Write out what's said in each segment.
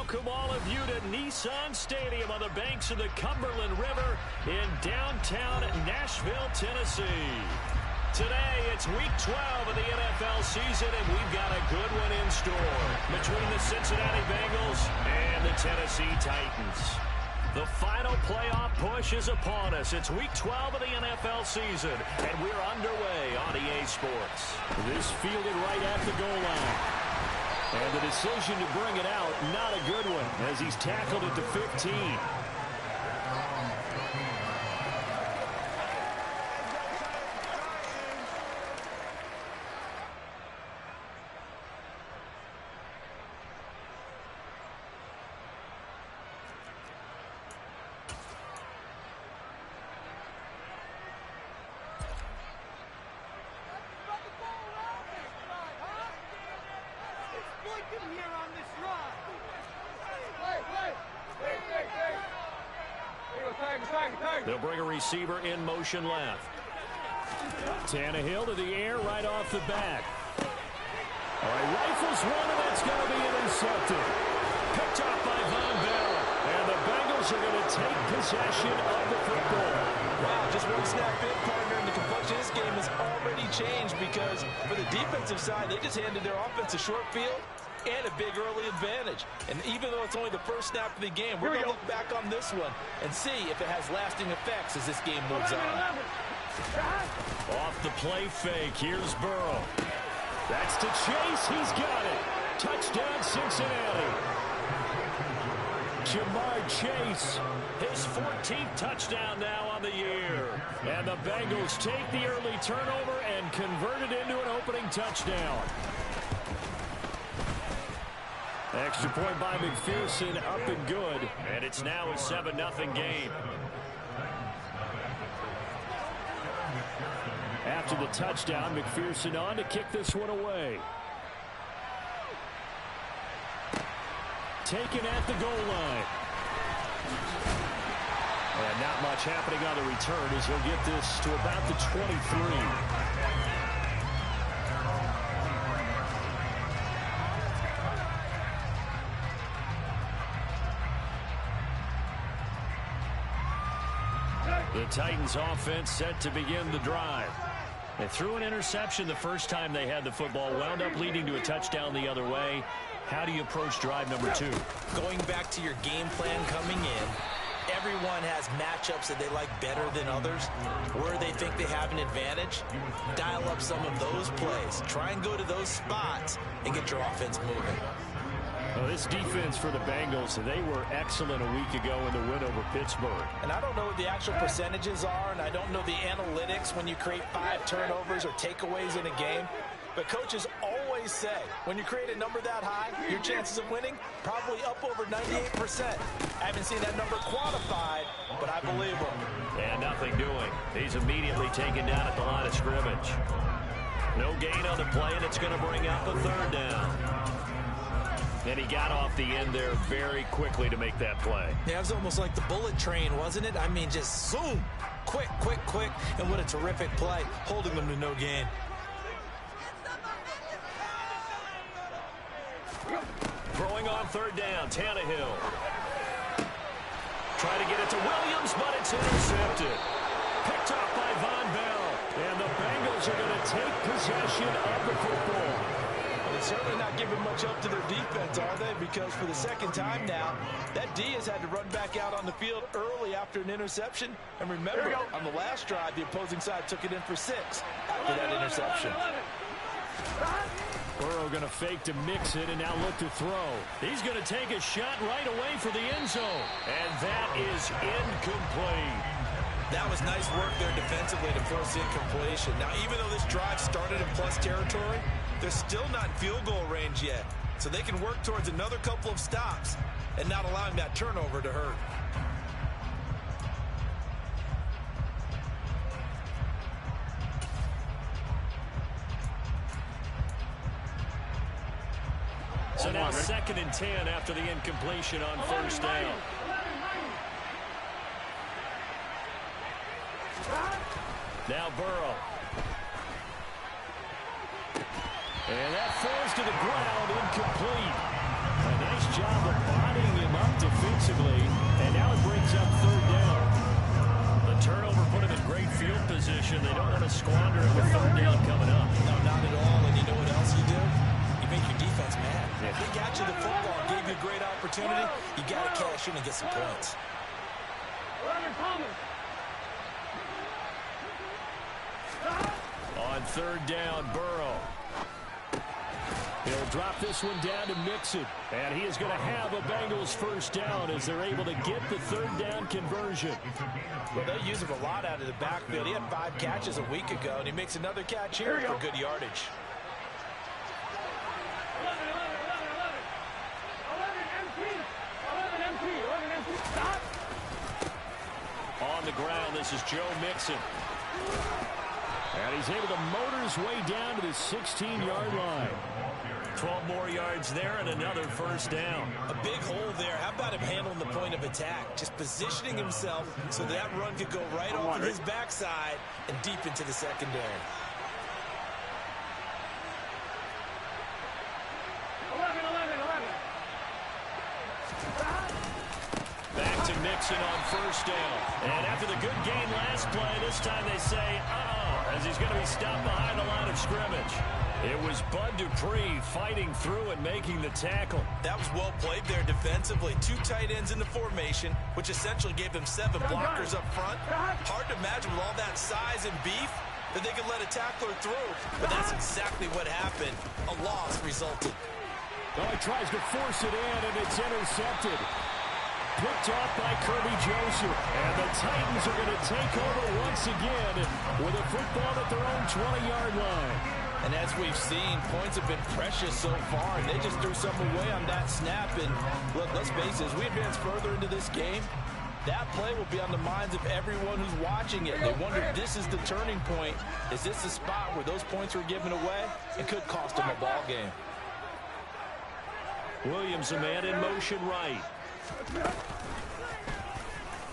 welcome all of you to Nissan Stadium on the banks of the Cumberland River in downtown Nashville, Tennessee. Today, it's Week 12 of the NFL season, and we've got a good one in store between the Cincinnati Bengals and the Tennessee Titans. The final playoff push is upon us. It's Week 12 of the NFL season, and we're underway on EA Sports. This fielded right at the goal line. And the decision to bring it out, not a good one, as he's tackled at the 15. They'll bring a receiver in motion left. Tannehill to the air right off the bat. All right, rifles one, and that's going to be intercepted. Picked off by Von Bell. And the Bengals are going to take possession of the football. Wow, just one snap in, partner, and the complexion of this game has already changed because for the defensive side, they just handed their offense a short field and a big early advantage. And even though it's only the first snap of the game, we're going to look back on this one and see if it has lasting effects as this game moves on. Off the play fake, here's Burrow. That's to Chase, he's got it. Touchdown, Cincinnati. Jamar Chase, his 14th touchdown now on the year. And the Bengals take the early turnover and convert it into an opening touchdown. Extra point by McPherson, up and good. And it's now a 7-0 game. After the touchdown, McPherson on to kick this one away. Taken at the goal line. And not much happening on the return as he'll get this to about the 23. The Titans offense set to begin the drive. They threw an interception the first time they had the football, wound up leading to a touchdown the other way. How do you approach drive number 2? Going back to your game plan coming in, everyone has matchups that they like better than others, where they think they have an advantage. Dial up some of those plays. Try and go to those spots and get your offense moving. Well, this defense for the Bengals, they were excellent a week ago in the win over Pittsburgh. And I don't know what the actual percentages are, and I don't know the analytics when you create 5 turnovers or takeaways in a game. But coaches always say, when you create a number that high, your chances of winning probably up over 98%. I haven't seen that number quantified, but I believe him. And nothing doing. He's immediately taken down at the line of scrimmage. No gain on the play, and it's going to bring up a 3rd down. And he got off the end there very quickly to make that play. Yeah, it was almost like the bullet train, wasn't it? I mean, just zoom. Quick, quick, quick. And what a terrific play, holding them to no gain. Throwing on 3rd down, Tannehill. Trying to get it to Williams, but it's intercepted. Picked off by Von Bell. And the Bengals are going to take possession of the football. They're certainly not giving much up to their defense, are they? Because for the second time now, that D has had to run back out on the field early after an interception. And remember, on the last drive, the opposing side took it in for 6 after that interception. Burrow going to fake to mix it and now look to throw. He's going to take a shot right away for the end zone. And that is incomplete. That was nice work there defensively to force the incompletion. Now, even though this drive started in plus territory, they're still not in field goal range yet. So they can work towards another couple of stops and not allowing that turnover to hurt. So now 2nd and 10 after the incompletion on 1st down. Now Burrow. And that falls to the ground, incomplete. A nice job of bodying him up defensively, and now it brings up third down. The turnover put him in great field position. They don't want to squander it with third down coming up. No, not at all. And you know what else you do? You make your defense mad. Yeah. They got you the football, gave you a great opportunity. You got to cash in and get some points. On third down, Burrow. He'll drop this one down to Mixon. And he is going to have a Bengals first down as they're able to get the third down conversion. Well, they use him a lot out of the backfield. He had 5 catches a week ago, and he makes another catch here for good yardage. On the ground, this is Joe Mixon. And he's able to motor his way down to the 16-yard line. 12 more yards there and another first down. A big hole there. How about him handling the point of attack? Just positioning himself so that run could go right off of his backside and deep into the secondary. Back to Mixon on first down. And after the good game last play, this time they say, as he's going to be stopped behind the line of scrimmage. It was Bud Dupree fighting through and making the tackle. That was well played there defensively. 2 tight ends in the formation, which essentially gave them 7 blockers up front. Hard to imagine with all that size and beef that they could let a tackler through. But that's exactly what happened. A loss resulted. Oh, he tries to force it in, and it's intercepted. Picked off by Kirby Joseph. And the Titans are going to take over once again with a football at their own 20-yard line. And as we've seen, points have been precious so far, and they just threw some away on that snap. And look, let's face it, as we advance further into this game, that play will be on the minds of everyone who's watching it. They wonder if this is the turning point. Is this the spot where those points were given away? It could cost them a ball game. Williams, a man in motion right.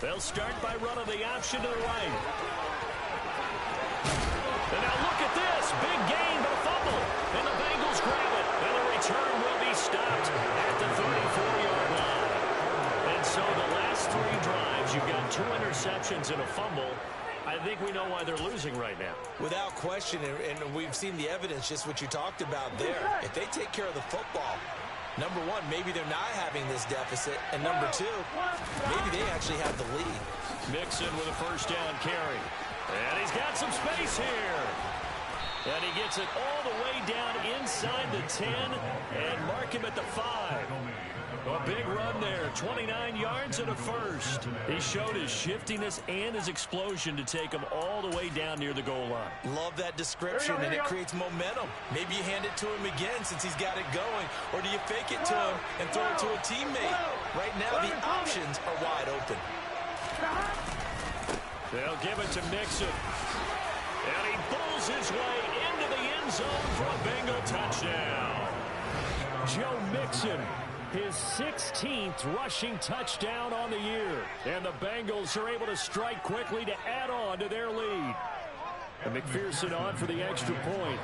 They'll start by running the option to the right. And now look at this. Big gain, but a fumble. And the Bengals grab it. And the return will be stopped at the 34-yard line. And so the last 3 drives, you've got 2 interceptions and a fumble. I think we know why they're losing right now. Without question, and we've seen the evidence, just what you talked about there. If they take care of the football, number 1, maybe they're not having this deficit. And number 2, maybe they actually have the lead. Mixon with a first down carry. And he's got some space here. And he gets it all the way down inside the 10 and mark him at the 5. A big run there, 29 yards and a first. He showed his shiftiness and his explosion to take him all the way down near the goal line. Love that description, and it creates momentum. Maybe you hand it to him again since he's got it going, or do you fake it to him and throw it to a teammate? Right now, the options are wide open. They'll give it to Mixon. And he pulls his way into the end zone for a Bengal touchdown. Joe Mixon, his 16th rushing touchdown on the year. And the Bengals are able to strike quickly to add on to their lead. And McPherson on for the extra point.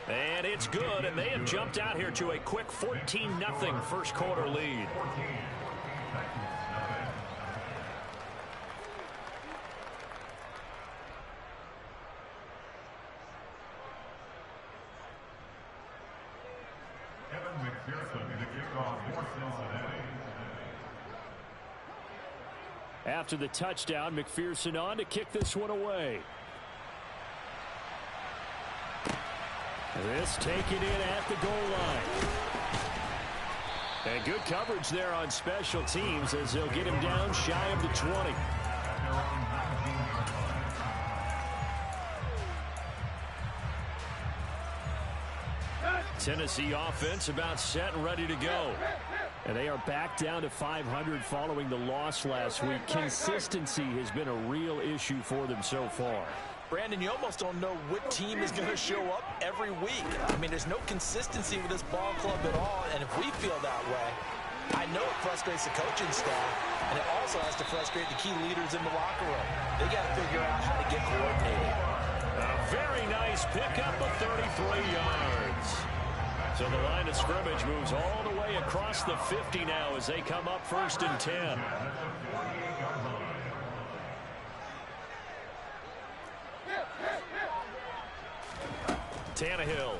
And it's good, and they have jumped out here to a quick 14-0 first quarter lead. After the touchdown, McPherson on to kick this one away. This taken in at the goal line. And good coverage there on special teams as they'll get him down shy of the 20. Tennessee offense about set and ready to go. And they are back down to 500 following the loss last week. Consistency has been a real issue for them so far. Brandon, you almost don't know what team is going to show up every week. I mean, there's no consistency with this ball club at all, and if we feel that way, I know it frustrates the coaching staff, and it also has to frustrate the key leaders in the locker room. They got to figure out how to get coordinated. A very nice pickup of 33 yards. So the line of scrimmage moves all the way across the 50 now as they come up 1st and 10. Tannehill.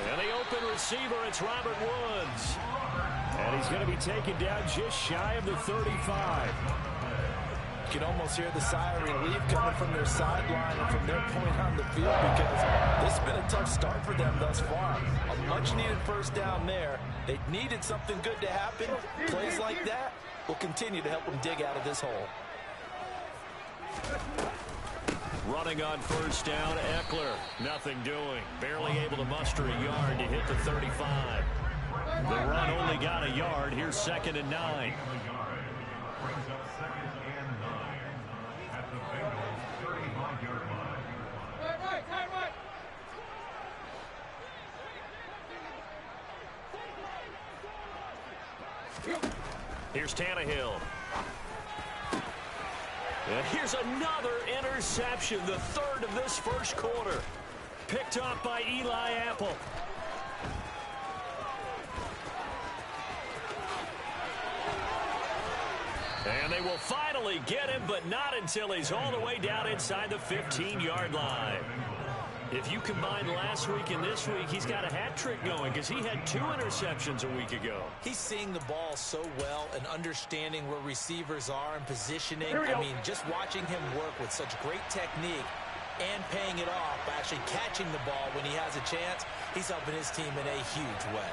And the open receiver, it's Robert Woods. And he's going to be taken down just shy of the 35. You can almost hear the sigh of relief coming from their sideline and from their point on the field, because this has been a tough start for them thus far. A much-needed first down there. They needed something good to happen. Plays like that will continue to help them dig out of this hole. Running on 1st down, Eckler. Nothing doing. Barely able to muster a yard to hit the 35. The run only got a yard. Here's 2nd and 9. Here's Tannehill. And here's another interception, the 3rd of this first quarter. Picked off by Eli Apple. And they will finally get him, but not until he's all the way down inside the 15-yard line. If you combine last week and this week, he's got a hat trick going because he had 2 interceptions a week ago. He's seeing the ball so well and understanding where receivers are and positioning. I mean, just watching him work with such great technique and paying it off by actually catching the ball when he has a chance, he's helping his team in a huge way.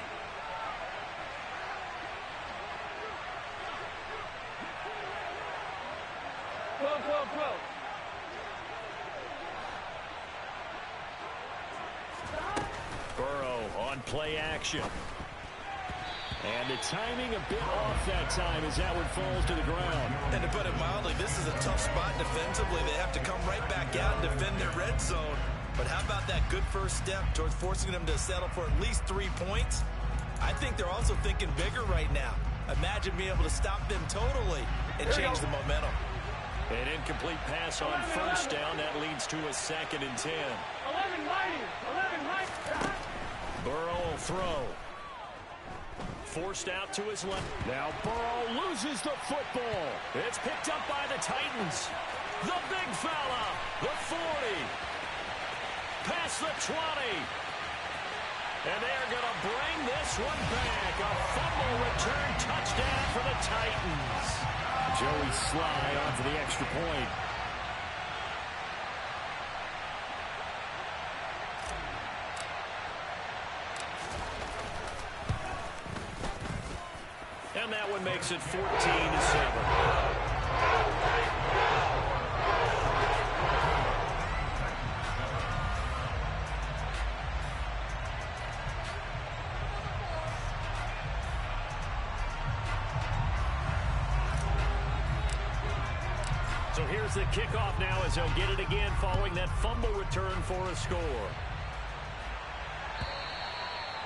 Burrow on play action. And the timing a bit off that time as that one falls to the ground. And to put it mildly, this is a tough spot defensively. They have to come right back out and defend their red zone. But how about that good first step towards forcing them to settle for at least 3 points? I think they're also thinking bigger right now. Imagine being able to stop them totally and change the momentum. An incomplete pass on 1st down. That leads to a 2nd and 10. 11 mighty. Burrow will throw. Forced out to his left. Now Burrow loses the football. It's picked up by the Titans. The big fella. The 40. Past the 20. And they're going to bring this one back. A fumble return touchdown for the Titans. Joey Sly on for the extra point. And that one makes it 14-7. So here's the kickoff now as they'll get it again following that fumble return for a score.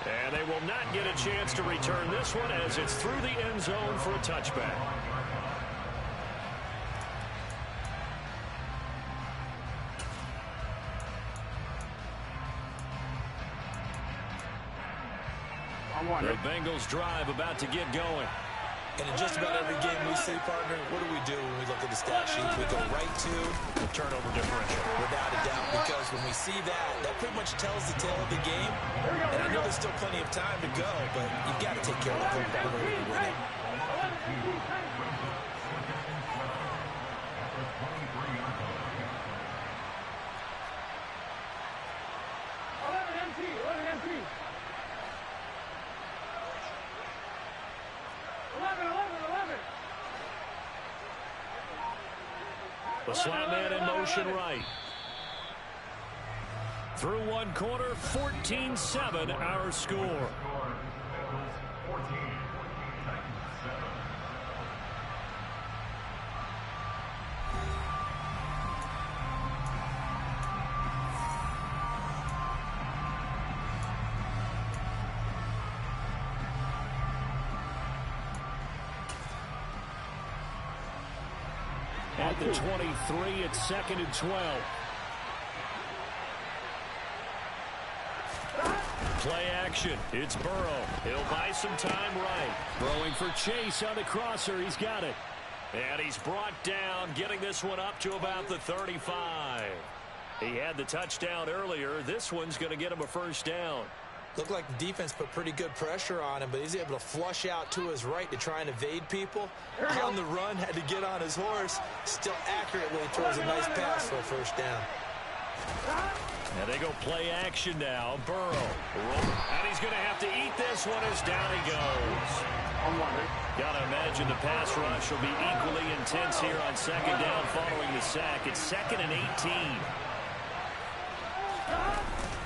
And they will not get a chance to return this one as it's through the end zone for a touchback. The Bengals drive about to get going. And in just about every game we see, partner, what do when we look at the stat sheet? We go right to the turnover differential. Without a doubt, because when we see that, that pretty much tells the tale of the game. And I know there's still plenty of time to go, but you've got to take care of the football to win it. The slot man in motion right. Through one quarter, 14-7 our score. At the 23, it's 2nd and 12. Play action. It's Burrow. He'll buy some time right. Throwing for Chase on the crosser. He's got it. And he's brought down, getting this one up to about the 35. He had the touchdown earlier. This one's going to get him a first down. Looked like the defense put pretty good pressure on him, but he's able to flush out to his right to try and evade people. On the run, had to get on his horse. Still accurately throws a nice pass for a first down. And they go play action now. Burrow. And he's going to have to eat this one as down he goes. Got to imagine the pass rush will be equally intense here on 2nd down following the sack. It's 2nd and 18.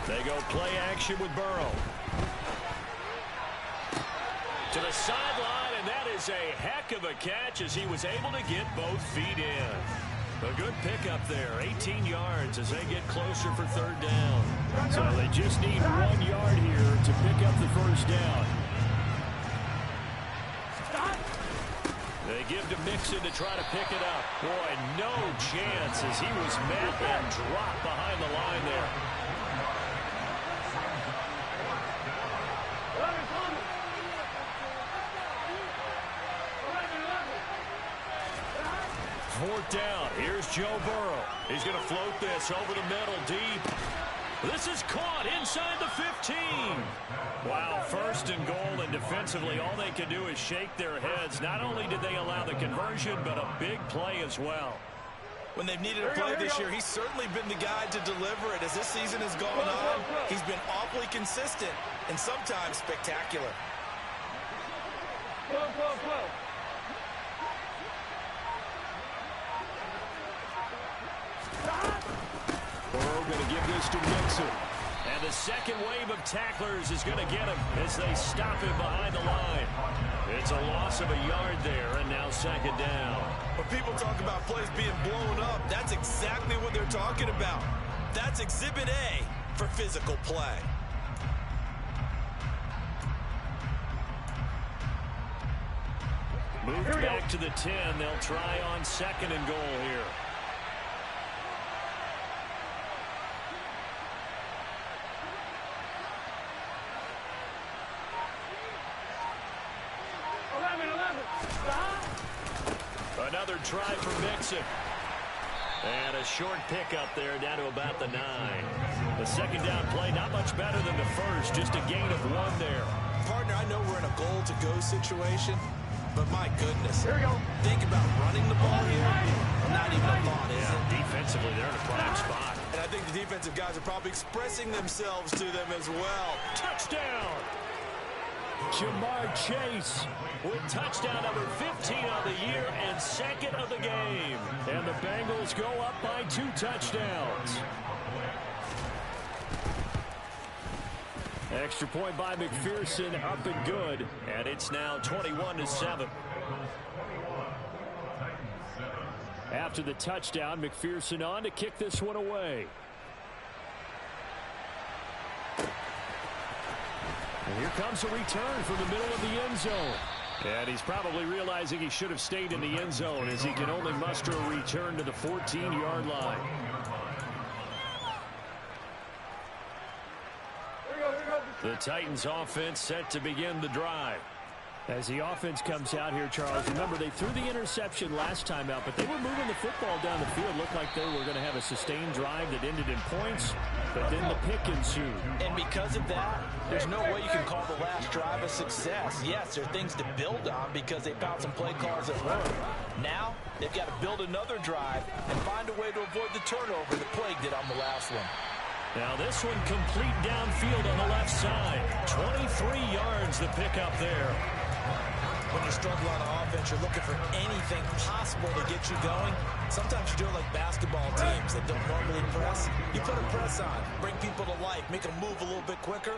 They go play action with Burrow. To the sideline, and that is a heck of a catch as he was able to get both feet in. A good pickup there, 18 yards as they get closer for 3rd down. So they just need 1 yard here to pick up the first down. They give to Mixon to try to pick it up. Boy, no chance as he was met and dropped behind the line there. Fourth down. Here's Joe Burrow. He's going to float this over the middle deep. This is caught inside the 15. Wow, 1st and goal, and defensively all they can do is shake their heads. Not only did they allow the conversion, but a big play as well. When they've needed a play this year, he's certainly been the guy to deliver it. As this season has gone on, he's been awfully consistent and sometimes spectacular. Burrow going to give this to Mixon. And the second wave of tacklers is going to get him as they stop him behind the line. It's a loss of a yard there, and now 2nd down. When people talk about plays being blown up, that's exactly what they're talking about. That's Exhibit A for physical play. Moved back to the 10. They'll try on 2nd and goal here. Another try for Mixon. And a short pickup there down to about the 9. The 2nd down play, not much better than the first, just a gain of 1 there. Partner, I know we're in a goal-to-go situation, but my goodness. Think about running the ball here. Not even a thought, is it? Defensively, they're in a prime spot. And I think the defensive guys are probably expressing themselves to them as well. Touchdown! Jamar Chase with touchdown number 15 on the year and 2nd of the game. And the Bengals go up by 2 touchdowns. Extra point by McPherson, up and good. And it's now 21-7. After the touchdown, McPherson on to kick this one away. And here comes a return from the middle of the end zone. And he's probably realizing he should have stayed in the end zone as he can only muster a return to the 14-yard line. The Titans offense set to begin the drive. As the offense comes out here, Charles, remember they threw the interception last time out, but they were moving the football down the field. Looked like they were going to have a sustained drive that ended in points, but then the pick ensued. And because of that, there's no way you can call the last drive a success. Yes, there are things to build on because they found some play calls that work. Now, they've got to build another drive and find a way to avoid the turnover that plagued it on the last one. Now this one complete downfield on the left side. 23 yards the pickup there. When you're struggling on offense, you're looking for anything possible to get you going. Sometimes you do it like basketball teams that don't normally press. You put a press on, bring people to life, make them move a little bit quicker.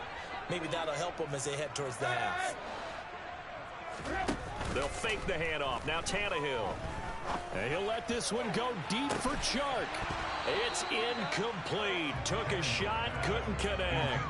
Maybe that'll help them as they head towards the half. They'll fake the handoff. Now Tannehill. And he'll let this one go deep for Chark. It's incomplete. Took a shot, couldn't connect.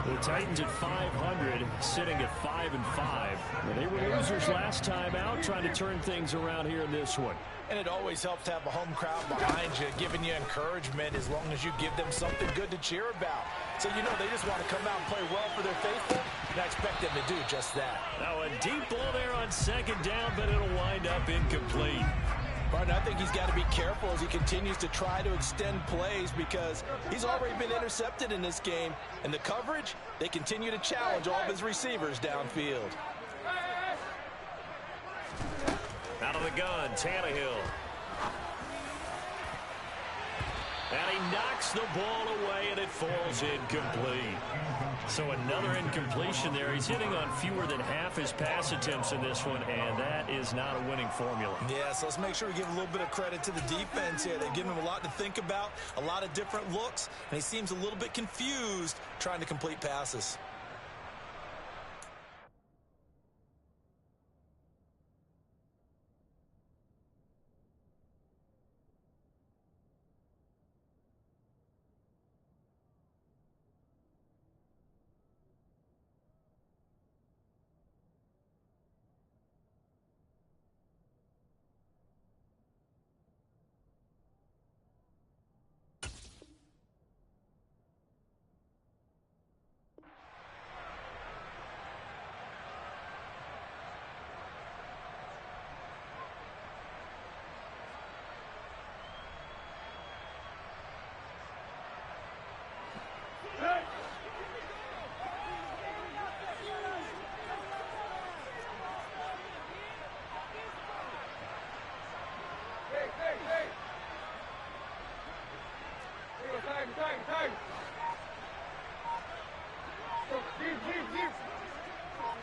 The Titans at 500, sitting at 5-5. They were losers last time out, trying to turn things around here in this one. And it always helps to have a home crowd behind you, giving you encouragement as long as you give them something good to cheer about. So you know they just want to come out and play well for their faithful, and I expect them to do just that. Now a deep ball there on second down, but it'll wind up incomplete. Partner, I think he's got to be careful as he continues to try to extend plays because he's already been intercepted in this game. And the coverage, they continue to challenge all of his receivers downfield. Out of the gun, Tannehill. And he knocks the ball away, and it falls incomplete. So another incompletion there. He's hitting on fewer than half his pass attempts in this one, and that is not a winning formula. Yeah, so let's make sure we give a little bit of credit to the defense here. They've given him a lot to think about, a lot of different looks, and he seems a little bit confused trying to complete passes.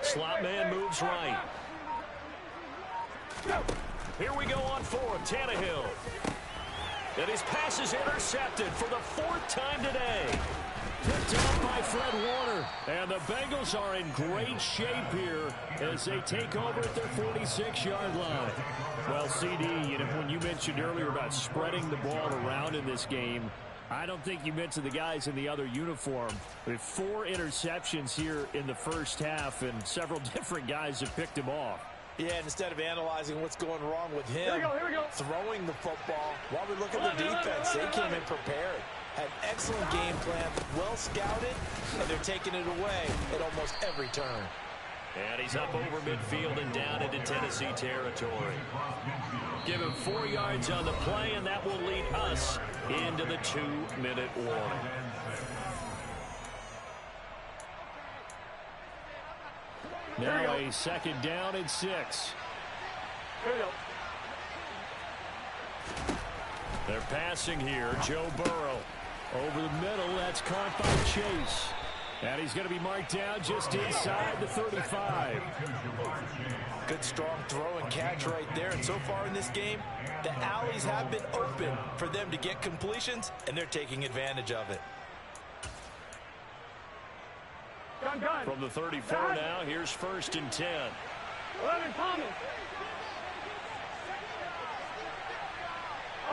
Slot man moves right. Here we go on fourth. Tannehill. And his pass is intercepted for the fourth time today. Picked up by Fred Warner. And the Bengals are in great shape here as they take over at their 46-yard line. Well, CD, when you mentioned earlier about spreading the ball around in this game, I don't think you mentioned the guys in the other uniform. With 4 interceptions here in the first half, and several different guys have picked him off. Yeah, and instead of analyzing what's going wrong with him, throwing the football, while we look at the defense, they came in prepared. Had an excellent game plan, well scouted, and they're taking it away at almost every turn. And he's up over midfield and down into Tennessee territory. Give him 4 yards on the play, and that will lead us into the 2-minute warning. Now a second down and 6. They're passing here. Joe Burrow over the middle. That's caught by Chase. And he's going to be marked down just inside the 35. Good strong throw and catch right there. And so far in this game, the alleys have been open for them to get completions, and they're taking advantage of it. From the 34 now, here's 1st and 10. 11 Thomas.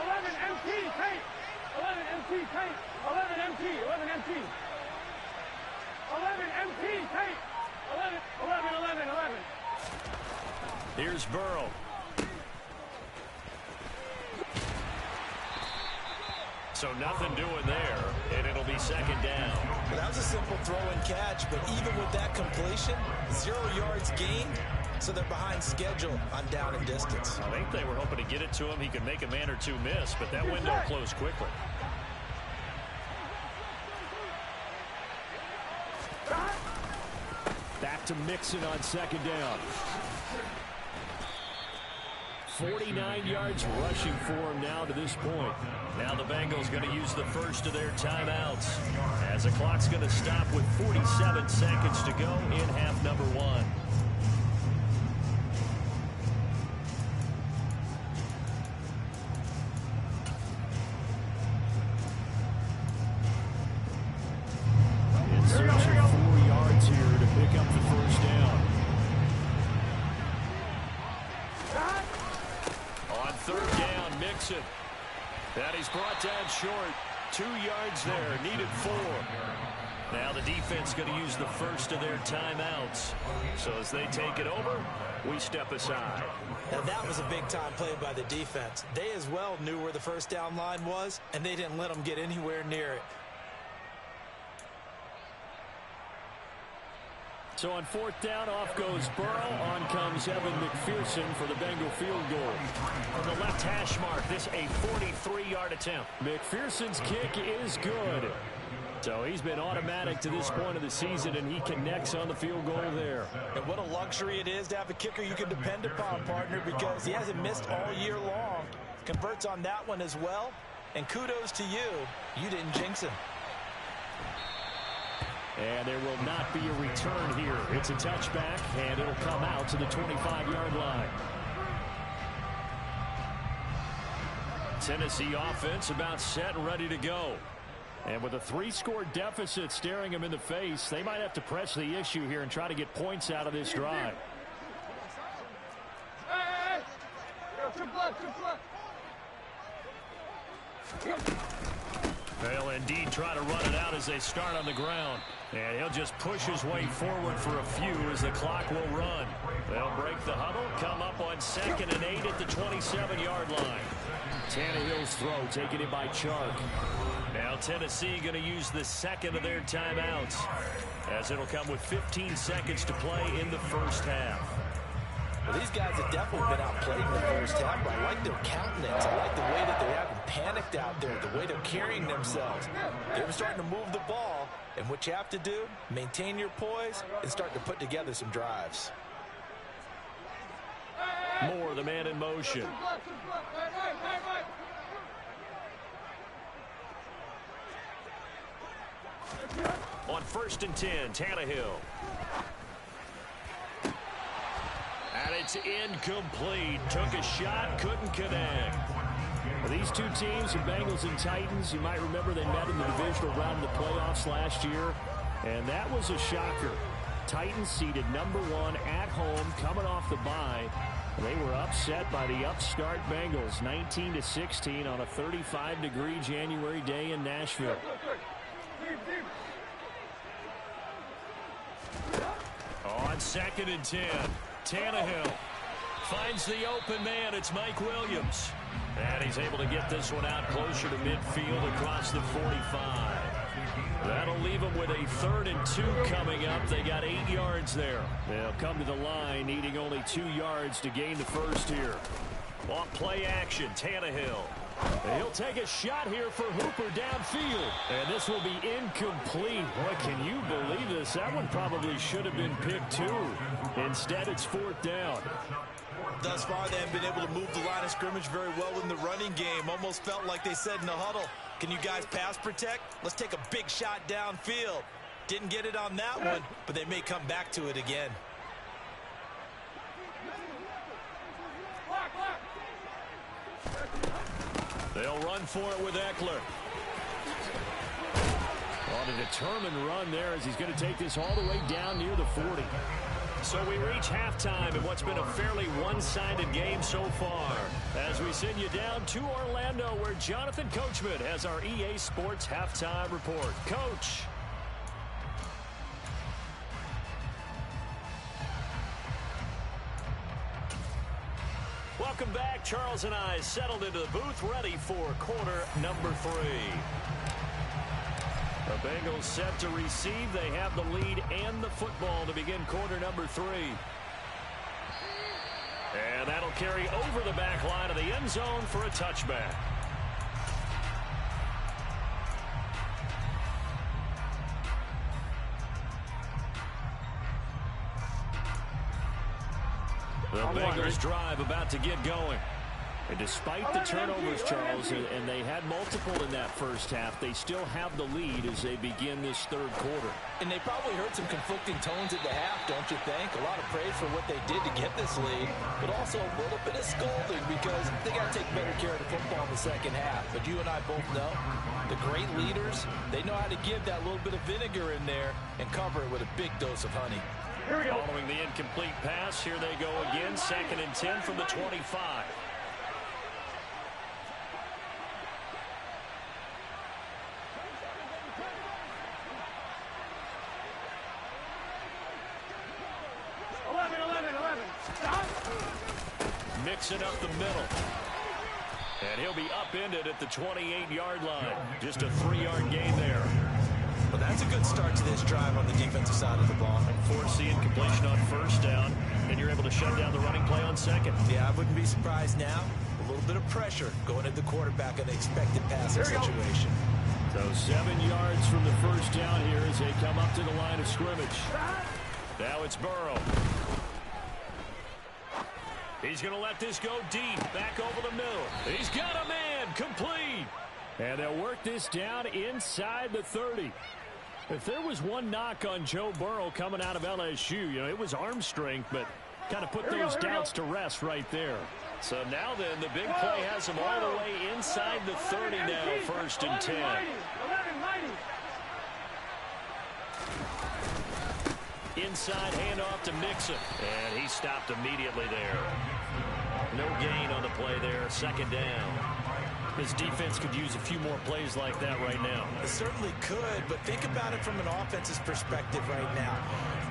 11 MT tape. 11 MT tape. 11 MT. 11 MT. 11 MT tape. 11. Here's Burrow. So nothing doing there, and it'll be second down. Well, that was a simple throw and catch, but even with that completion, 0 yards gained, so they're behind schedule on down and distance. I think they were hoping to get it to him. He could make a man or two miss, but that window closed quickly. Back to Mixon on second down. 49 yards rushing for him now to this point. Now the Bengals going to use the first of their timeouts as the clock's going to stop with 47 seconds to go in half number 1. In search of 4 yards here to pick up the first down. On third down, Mixon. And he's brought down short. 2 yards there, needed 4. Now the defense going to use the first of their timeouts. So as they take it over, we step aside. Now that was a big-time play by the defense. They as well knew where the first down line was, and they didn't let them get anywhere near it. So on fourth down, off goes Burrow. On comes Evan McPherson for the Bengal field goal. From the left hash mark, this a 43-yard attempt. McPherson's kick is good. So he's been automatic to this point of the season, and he connects on the field goal there. And what a luxury it is to have a kicker you can depend upon, partner, because he hasn't missed all year long. Converts on that one as well. And kudos to you. You didn't jinx him. And there will not be a return here. It's a touchback, and it'll come out to the 25-yard line. Tennessee offense about set and ready to go. And with a 3-score deficit staring them in the face, they might have to press the issue here and try to get points out of this drive. They'll indeed try to run it out as they start on the ground. And he'll just push his way forward for a few as the clock will run. They'll break the huddle, come up on 2nd and 8 at the 27-yard line. Tannehill's throw taken in by Chark. Now Tennessee going to use the second of their timeouts, as it'll come with 15 seconds to play in the first half. Well, these guys have definitely been outplayed in the first half, but I like their countenance. I like the way that they haven't panicked out there, the way they're carrying themselves. They're starting to move the ball, and what you have to do, maintain your poise and start to put together some drives. Moore, the man in motion. On 1st and 10, Tannehill. And it's incomplete. Took a shot, couldn't connect. Well, these two teams, the Bengals and Titans, you might remember they met in the divisional round of the playoffs last year, and that was a shocker. Titans seeded #1 at home, coming off the bye. They were upset by the upstart Bengals, 19-16 on a 35-degree January day in Nashville. On 2nd and 10, Tannehill finds the open man. It's Mike Williams. And he's able to get this one out closer to midfield across the 45. That'll leave them with a 3rd and 2 coming up. They got 8 yards there. They'll come to the line, needing only 2 yards to gain the first here. On play action, Tannehill. He'll take a shot here for Hooper downfield. And this will be incomplete. Boy, can you believe this? That one probably should have been picked too. Instead, it's 4th down. Thus far, they have been able to move the line of scrimmage very well in the running game. Almost felt like they said in the huddle, can you guys pass protect? Let's take a big shot downfield. Didn't get it on that one, but they may come back to it again. They'll run for it with Eckler. On a determined run there as he's going to take this all the way down near the 40. So we reach halftime in what's been a fairly one-sided game so far, as we send you down to Orlando, where Jonathan Coachman has our EA Sports Halftime Report. Coach. Welcome back. Charles and I settled into the booth, ready for quarter number 3. The Bengals set to receive. They have the lead and the football to begin quarter number 3. And that'll carry over the back line of the end zone for a touchback. The Bengals drive about to get going. And despite the turnovers, Charles, and they had multiple in that first half, they still have the lead as they begin this 3rd quarter. And they probably heard some conflicting tones at the half, don't you think? A lot of praise for what they did to get this lead, but also a little bit of scolding because they got to take better care of the football in the second half. But you and I both know the great leaders, they know how to give that little bit of vinegar in there and cover it with a big dose of honey. Following the incomplete pass, here they go again, 2nd and 10 from the 25. Mixing up the middle. And he'll be upended at the 28-yard line. Just a 3-yard gain there. Well, that's a good start to this drive on the defensive side of the ball. Forcing incompletion on first down, and you're able to shut down the running play on second. Yeah, I wouldn't be surprised now. A little bit of pressure going at the quarterback in the expected passing situation. So 7 yards from the first down here as they come up to the line of scrimmage. Now it's Burrow. He's going to let this go deep, back over the middle. He's got a man, complete. And they'll work this down inside the 30. If there was one knock on Joe Burrow coming out of LSU, it was arm strength, but kind of put those doubts to rest right there. So now then, the big play has him all the way inside the 30 now, 1st and 10. Inside handoff to Mixon, and he stopped immediately there. No gain on the play there, 2nd down. This defense could use a few more plays like that right now. It certainly could, but think about it from an offense's perspective right now.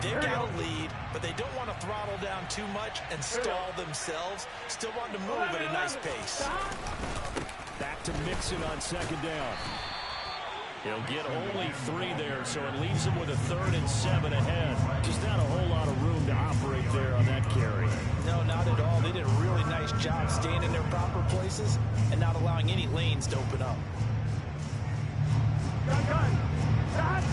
They've got a lead, but they don't want to throttle down too much and stall themselves. Still want to move at a nice pace. Back to Mixon on 2nd down. He'll get only 3 there, so it leaves him with a 3rd and 7 ahead. Just not a whole lot of room to operate there on that carry. No, not at all. They did a really nice job staying in their proper places and not allowing any lanes to open up. Gun. Shot.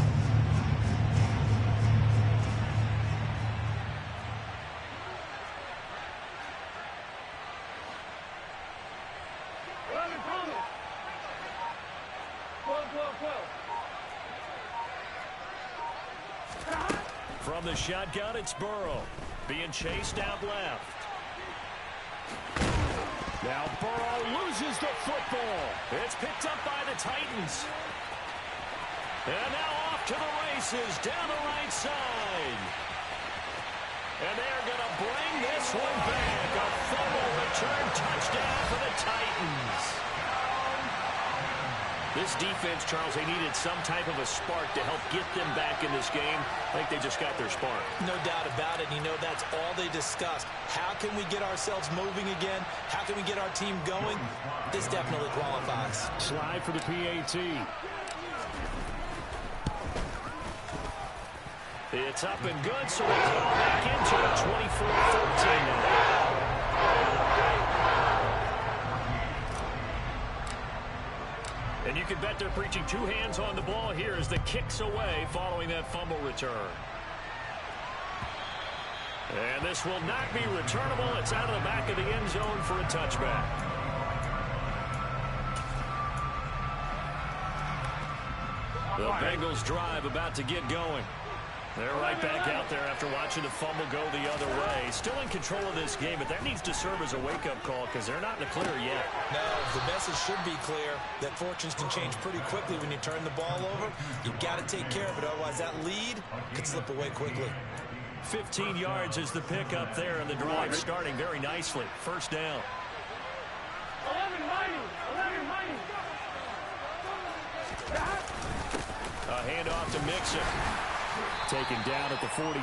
From the shotgun, it's Burrow. Being chased out left. Now Burrow loses the football. It's picked up by the Titans. And now off to the races down the right side. And they're going to bring this one back. A fumble return touchdown for the Titans. This defense, Charles, they needed some type of a spark to help get them back in this game. I think they just got their spark. No doubt about it. That's all they discussed. How can we get ourselves moving again? How can we get our team going? This definitely qualifies. Slide for the PAT. It's up and good, so they come back into it 24-13 now. And you can bet they're preaching 2 hands on the ball here as the kick's away following that fumble return. And this will not be returnable. It's out of the back of the end zone for a touchback. The Bengals drive about to get going. They're right back out there after watching the fumble go the other way. Still in control of this game, but that needs to serve as a wake-up call because they're not in the clear yet. No, the message should be clear that fortunes can change pretty quickly when you turn the ball over. You've got to take care of it, otherwise that lead could slip away quickly. 15 yards is the pickup there, and the drive starting very nicely. 1st down. 11 mighty. A handoff to Mixon. Taken down at the 42.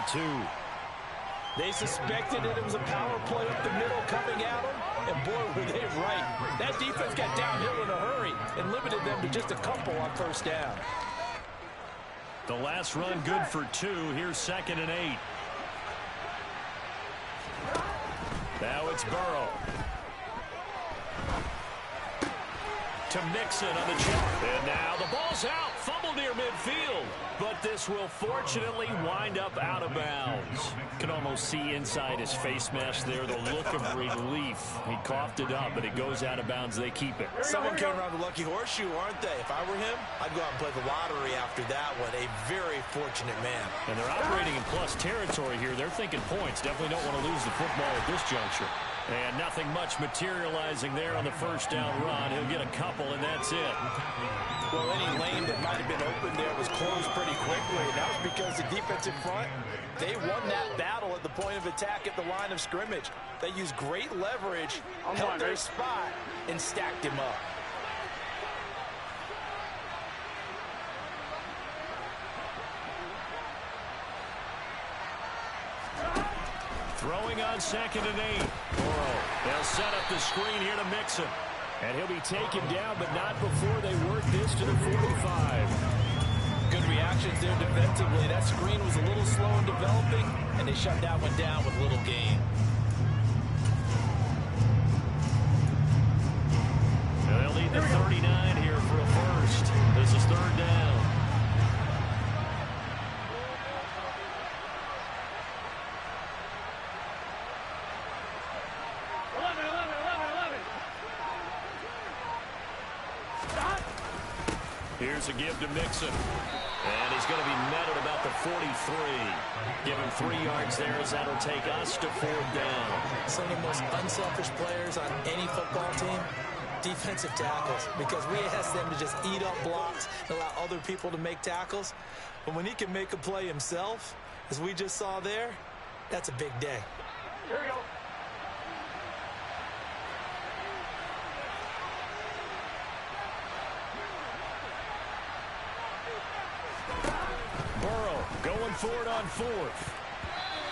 They suspected that it was a power play up the middle coming at them, and boy, were they right. That defense got downhill in a hurry and limited them to just a couple on 1st down. The last run good for 2. Here's 2nd and 8. Now it's Burrow. To Mixon on the chip. And now the ball's out. Fumble near midfield. But this will fortunately wind up out of bounds. Can almost see inside his face mask there the look of relief. He coughed it up, but it goes out of bounds. They keep it. Someone came around the lucky horseshoe, aren't they? If I were him, I'd go out and play the lottery after that one. A very fortunate man. And they're operating in plus territory here. They're thinking points. Definitely don't want to lose the football at this juncture. And nothing much materializing there on the 1st down run. He'll get a couple, and that's it. Well, any lane that might have been open there was closed pretty quickly, and that was because the defensive front, they won that battle at the point of attack at the line of scrimmage. They used great leverage, held their spot, and stacked him up. Throwing on 2nd and 8. Burrow. They'll set up the screen here to Mixon. And he'll be taken down, but not before they work this to the 45. Good reactions there defensively. That screen was a little slow in developing, and they shut that one down with little gain. Now they'll need the 39 here for a first. This is 3rd down. Here's a give to Mixon. And he's going to be met at about the 43. Give him 3 yards there as that'll take us to 4th down. Some of the most unselfish players on any football team, defensive tackles, because we ask them to just eat up blocks and allow other people to make tackles. But when he can make a play himself, as we just saw there, that's a big day. Here we go. Burrow going for it on 4th.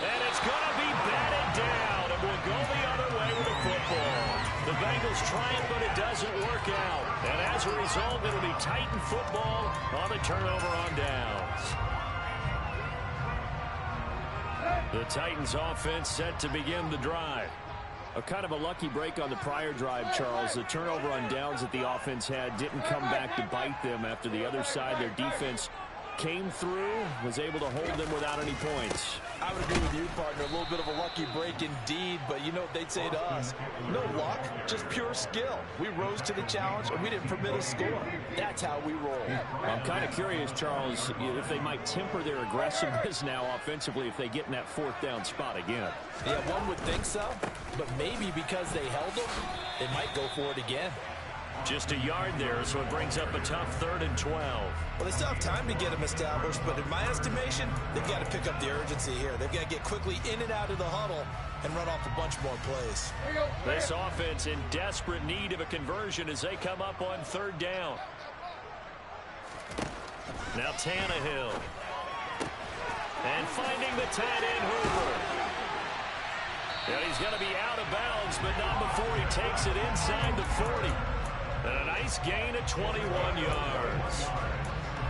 And it's going to be batted down, and we'll go the other way with the football. The Bengals try it, but it doesn't work out. And as a result, it'll be Titan football on the turnover on downs. The Titans offense set to begin the drive. A kind of a lucky break on the prior drive, Charles. The turnover on downs that the offense had didn't come back to bite them after the other side. Their defense came through, was able to hold them without any points. I would agree with you, partner. A little bit of a lucky break indeed, but you know what they'd say to us. No luck, just pure skill. We rose to the challenge, and we didn't permit a score. That's how we roll. I'm kind of curious, Charles, if they might temper their aggressiveness now offensively if they get in that 4th down spot again. Yeah, one would think so, but maybe because they held them, they might go for it again. Just a yard there, so it brings up a tough 3rd and 12. Well, they still have time to get them established, but in my estimation, they've got to pick up the urgency here. They've got to get quickly in and out of the huddle and run off a bunch more plays. This offense in desperate need of a conversion as they come up on 3rd down. Now Tannehill. And finding the tight end Hoover. And he's going to be out of bounds, but not before he takes it inside the 40. And a nice gain of 21 yards.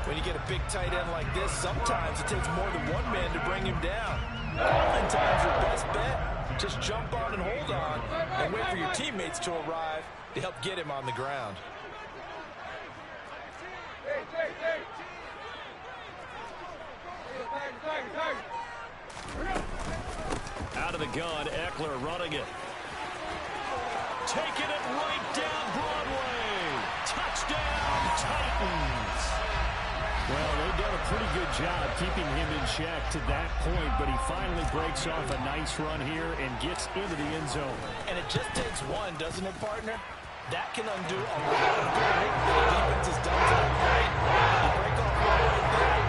When you get a big tight end like this, sometimes it takes more than one man to bring him down. Oftentimes, your best bet, just jump on and hold on and wait for your teammates to arrive to help get him on the ground. Out of the gun, Eckler running it. Taking it right down Broadway. Touchdown, Titans. Well, they've done a pretty good job keeping him in check to that point, but he finally breaks off a nice run here and gets into the end zone. And it just takes one, doesn't it, partner? That can undo a lot of good work the defense has done to that point. You break off one right there,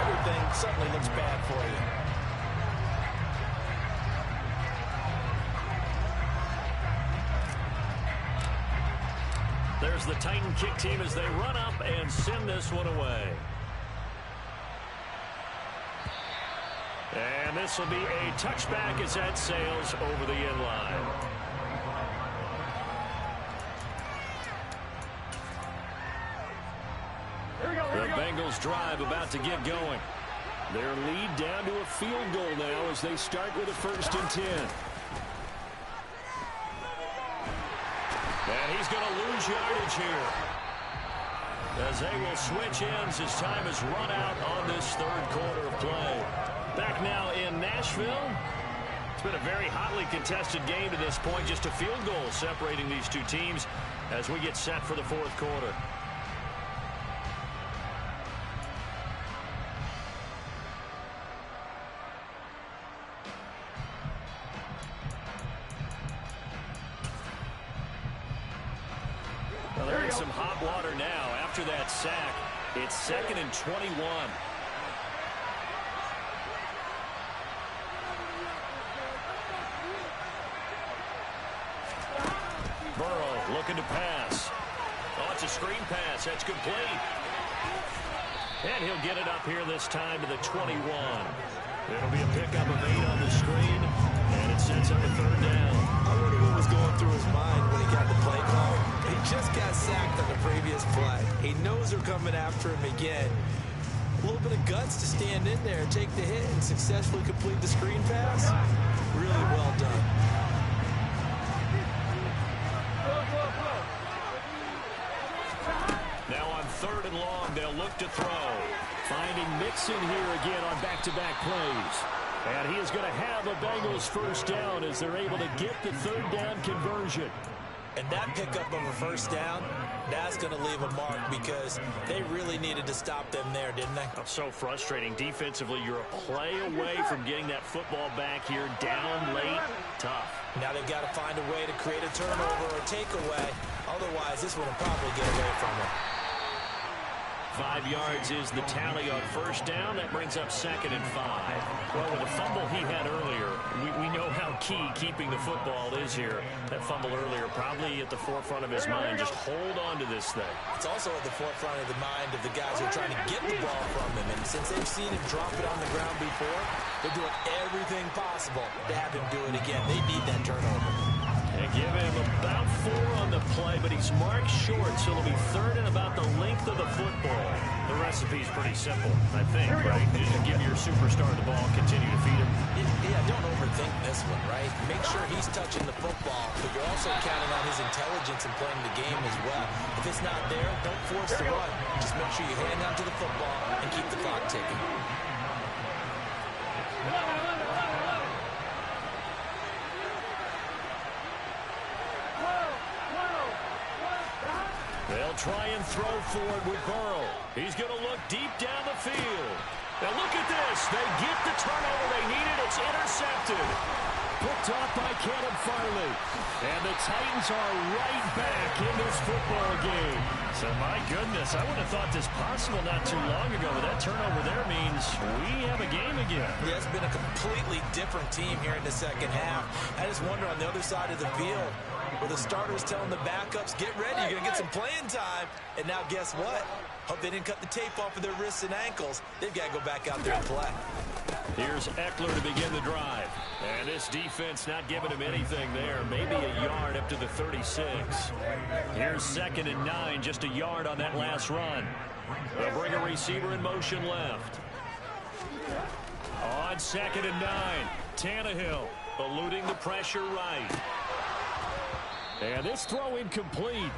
everything suddenly looks bad for you. There's the Titan kick team as they run up and send this one away. And this will be a touchback as that sails over the end line. The Bengals drive about to get going. Their lead down to a field goal now as they start with a 1st and 10. And he's going to lose yardage here as they will switch ends as time has run out on this 3rd quarter of play. Back now in Nashville. It's been a very hotly contested game to this point. Just a field goal separating these two teams as we get set for the 4th quarter. Well, they're in some hot water now after that sack. It's 2nd and 21. Burrow looking to pass. Oh, it's a screen pass. That's complete. And he'll get it up here this time to the 21. It'll be a pickup of 8 on the screen. And knows they're coming after him again. A little bit of guts to stand in there, take the hit, and successfully complete the screen pass. Really well done. Now on 3rd and long, they'll look to throw. Finding Mixon here again on back-to-back plays. And he is going to have a Bengals first down as they're able to get the 3rd down conversion. And that pickup of a first down, that's going to leave a mark because they really needed to stop them there, didn't they? Oh, so frustrating. Defensively, you're a play away from getting that football back here down late. Tough. Now they've got to find a way to create a turnover or takeaway. Otherwise, this one will probably get away from them. 5 yards is the tally on first down. That brings up 2nd and 5. Well, with the fumble he had earlier, we know how key keeping the football is here. That fumble earlier probably at the forefront of his mind. Just hold on to this thing. It's also at the forefront of the mind of the guys who are trying to get the ball from him. And since they've seen him drop it on the ground before, they're doing everything possible to have him do it again. They need that turnover. They give him about 4 on the play, but he's marked short, so it'll be 3rd and about the length of the football. The recipe's pretty simple, I think, right? You just give your superstar the ball, continue to feed him. Yeah, don't overthink this one, right? Make sure he's touching the football, but you're also counting on his intelligence in playing the game as well. If it's not there, don't force the run. Just make sure you hang on to the football and keep the clock ticking. They'll try and throw forward with Burrow. He's going to look deep down the field. Now look at this. They get the turnover they needed. It's intercepted. Picked off by Caleb Farley. And the Titans are right back in this football game. So my goodness, I would have thought this possible not too long ago. But that turnover there means we have a game again. Yeah, it's been a completely different team here in the second half. I just wonder on the other side of the field, where the starters telling the backups, get ready, you're going to get some playing time. And now guess what? Hope they didn't cut the tape off of their wrists and ankles. They've got to go back out there and play. Here's Eckler to begin the drive. And this defense not giving him anything there. Maybe a yard up to the 36. Here's 2nd and 9, just a yard on that last run. They'll bring a receiver in motion left. On 2nd and 9, Tannehill eluding the pressure right. And this throw incomplete.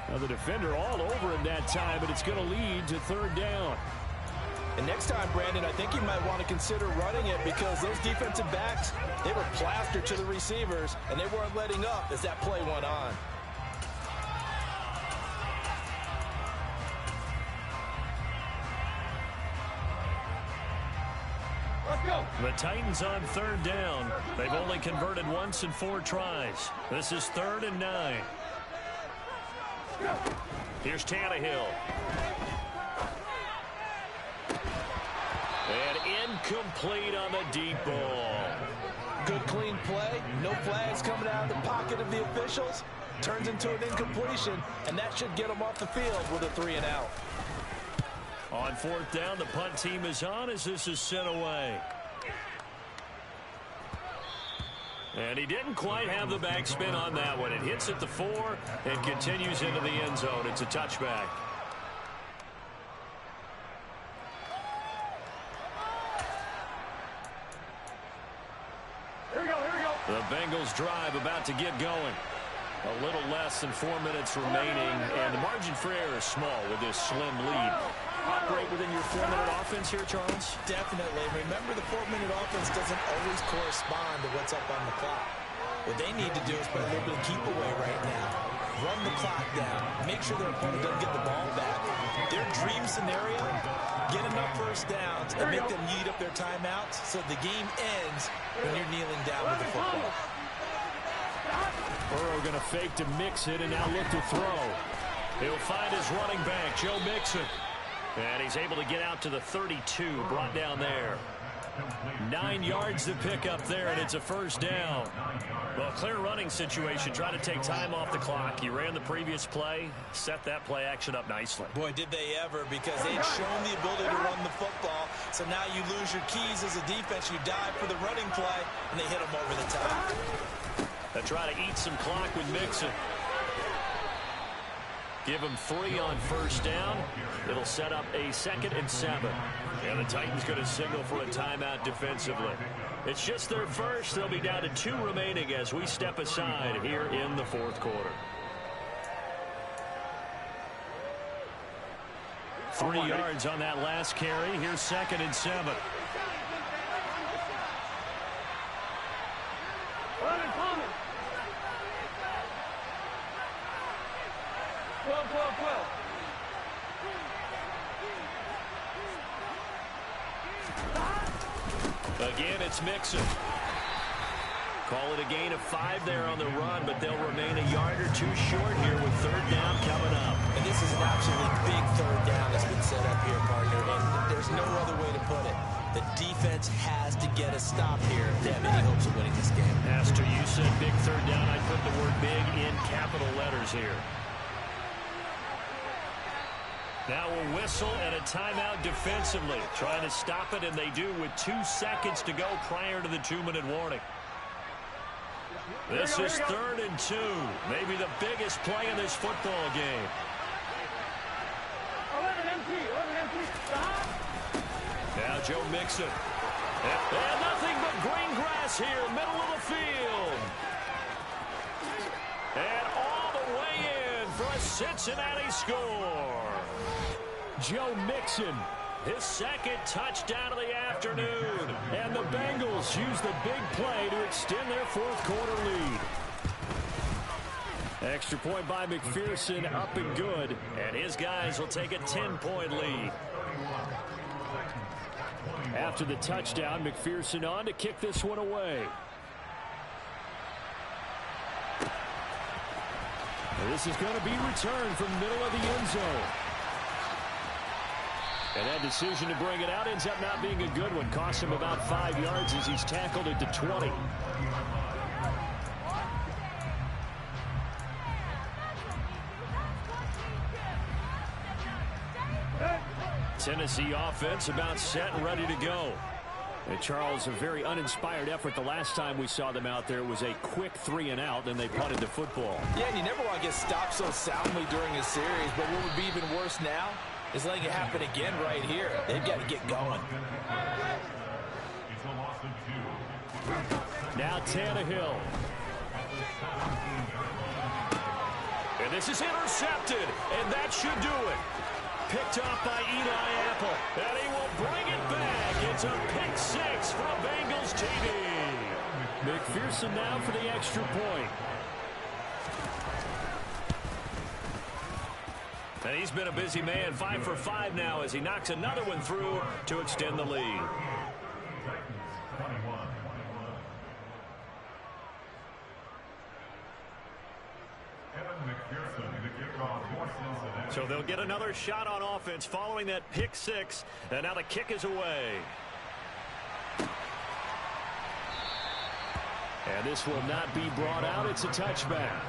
Now the defender all over him that time, but it's going to lead to 3rd down. And next time, Brandon, I think you might want to consider running it because those defensive backs, they were plastered to the receivers, and they weren't letting up as that play went on. The Titans on 3rd down. They've only converted once in 4 tries. This is 3rd and 9. Here's Tannehill. And incomplete on the deep ball. Good clean play. No flags coming out of the pocket of the officials. Turns into an incompletion, and that should get them off the field with a 3 and out. On 4th down, the punt team is on as this is sent away. And he didn't quite have the backspin on that one. It hits at the 4 and continues into the end zone. It's a touchback. Here we go, here we go. The Bengals drive about to get going. A little less than 4 minutes remaining, and the margin for error is small with this slim lead. Operate within your 4-minute offense here, Charles? Definitely. Remember, the 4-minute offense doesn't always correspond to what's up on the clock. What they need to do is play a little bit of keep away right now. Run the clock down. Make sure their opponent doesn't get the ball back. Their dream scenario, get enough first downs and make them eat up their timeouts so the game ends when you're kneeling down with the football. Burrow going to fake to Mixon and now look to throw. He'll find his running back, Joe Mixon. And he's able to get out to the 32, brought down there. 9 yards to pick up there, and it's a first down. Well, clear running situation, trying to take time off the clock. He ran the previous play, set that play action up nicely. Boy, did they ever, because they had shown the ability to run the football. So now you lose your keys as a defense. You dive for the running play, and they hit them over the top. They try to eat some clock with Mixon. Give him 3 on first down. It'll set up a 2nd and 7. And the Titans going to signal for a timeout defensively. It's just their first. They'll be down to 2 remaining as we step aside here in the 4th quarter. 3 yards on that last carry. Here's 2nd and 7. 12. Again, it's Mixon. Call it a gain of 5 there on the run, but they'll remain a yard or 2 short here with 3rd down coming up. And this is an absolutely big 3rd down that's been set up here, partner, and there's no other way to put it. The defense has to get a stop here to have any hopes of winning this game. Pastor, you said big 3rd down. I put the word big in capital letters here. Now a whistle and a timeout defensively. Trying to stop it, and they do with 2 seconds to go prior to the 2-minute warning. This is 3rd and 2. Maybe the biggest play in this football game. 11 empty. Now Joe Mixon. And nothing but green grass here, middle of the field. And all the way in for a Cincinnati score. Joe Mixon, his 2nd touchdown of the afternoon. And the Bengals use the big play to extend their 4th quarter lead. Extra point by McPherson, up and good. And his guys will take a 10-point lead. After the touchdown, McPherson on to kick this one away. And this is going to be returned from the middle of the end zone. And that decision to bring it out ends up not being a good one. Costs him about 5 yards as he's tackled it to 20. Tennessee offense about set and ready to go. And Charles, a very uninspired effort the last time we saw them out there. It was a quick 3 and out, then they punted the football. Yeah, and you never want to get stopped so soundly during a series, but what would be even worse now is letting it happen again right here. They've got to get going. Now Tannehill. And this is intercepted, and that should do it. Picked off by Eli Apple, and he will bring it back. It's a pick 6 for a Bengals TD. McPherson now for the extra point. And he's been a busy man, 5 for 5 now as he knocks another one through to extend the lead. So they'll get another shot on offense following that pick 6, and now the kick is away. And this will not be brought out. It's a touchback.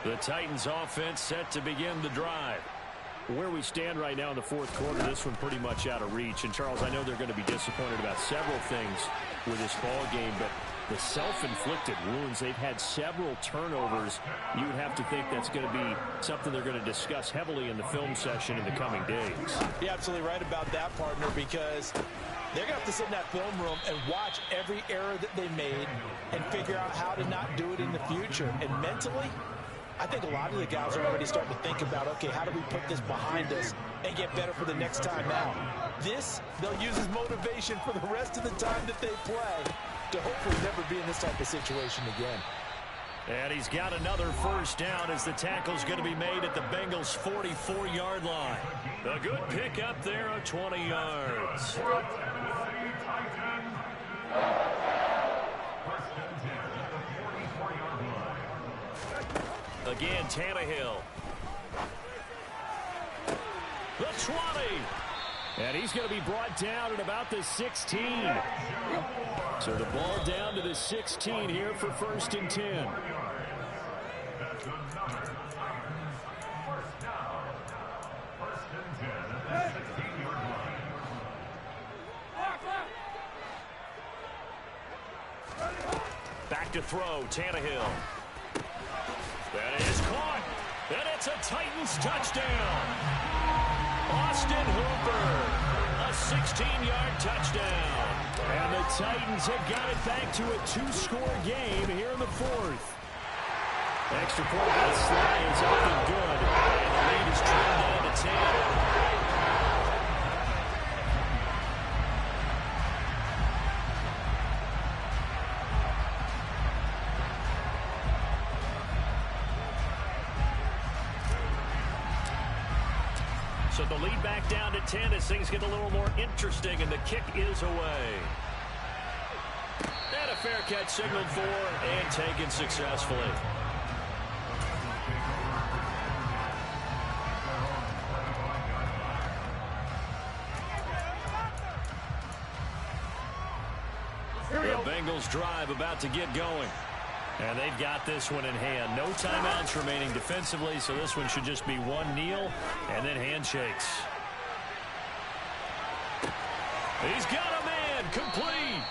The Titans offense set to begin the drive. Where we stand right now in the 4th quarter, this one pretty much out of reach. And, Charles, I know they're going to be disappointed about several things with this ball game, but the self-inflicted wounds, they've had several turnovers. You would have to think that's going to be something they're going to discuss heavily in the film session in the coming days. You're absolutely right about that, partner, because they're going to have to sit in that film room and watch every error that they made and figure out how to not do it in the future. And mentally, I think a lot of the guys are already starting to think about, okay, how do we put this behind us and get better for the next time out? This, they'll use as motivation for the rest of the time that they play to hopefully never be in this type of situation again. And he's got another first down as the tackle's going to be made at the Bengals' 44-yard line. A good pick up there of 20 yards. Again, Tannehill. The 20. And he's going to be brought down at about the 16. So the ball down to the 16 here for 1st and 10. Back to throw, Tannehill. That is caught. And it's a Titans touchdown. Austin Hooper, a 16-yard touchdown. And the Titans have got it back to a 2-score game here in the 4th. Extra point by Sly is up and good. And the lead is trimmed down to 10. So the lead back down to 10 as things get a little more interesting, and the kick is away. And a fair catch signaled for and taken successfully. The Bengals drive about to get going. And they've got this one in hand. No timeouts remaining defensively, so this one should just be one kneel and then handshakes. He's got a man, complete.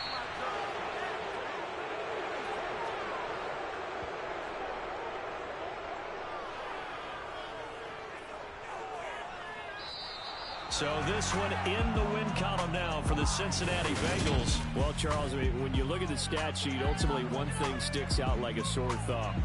So this one in the win column now for the Cincinnati Bengals. Well, Charles, when you look at the stat sheet, ultimately one thing sticks out like a sore thumb.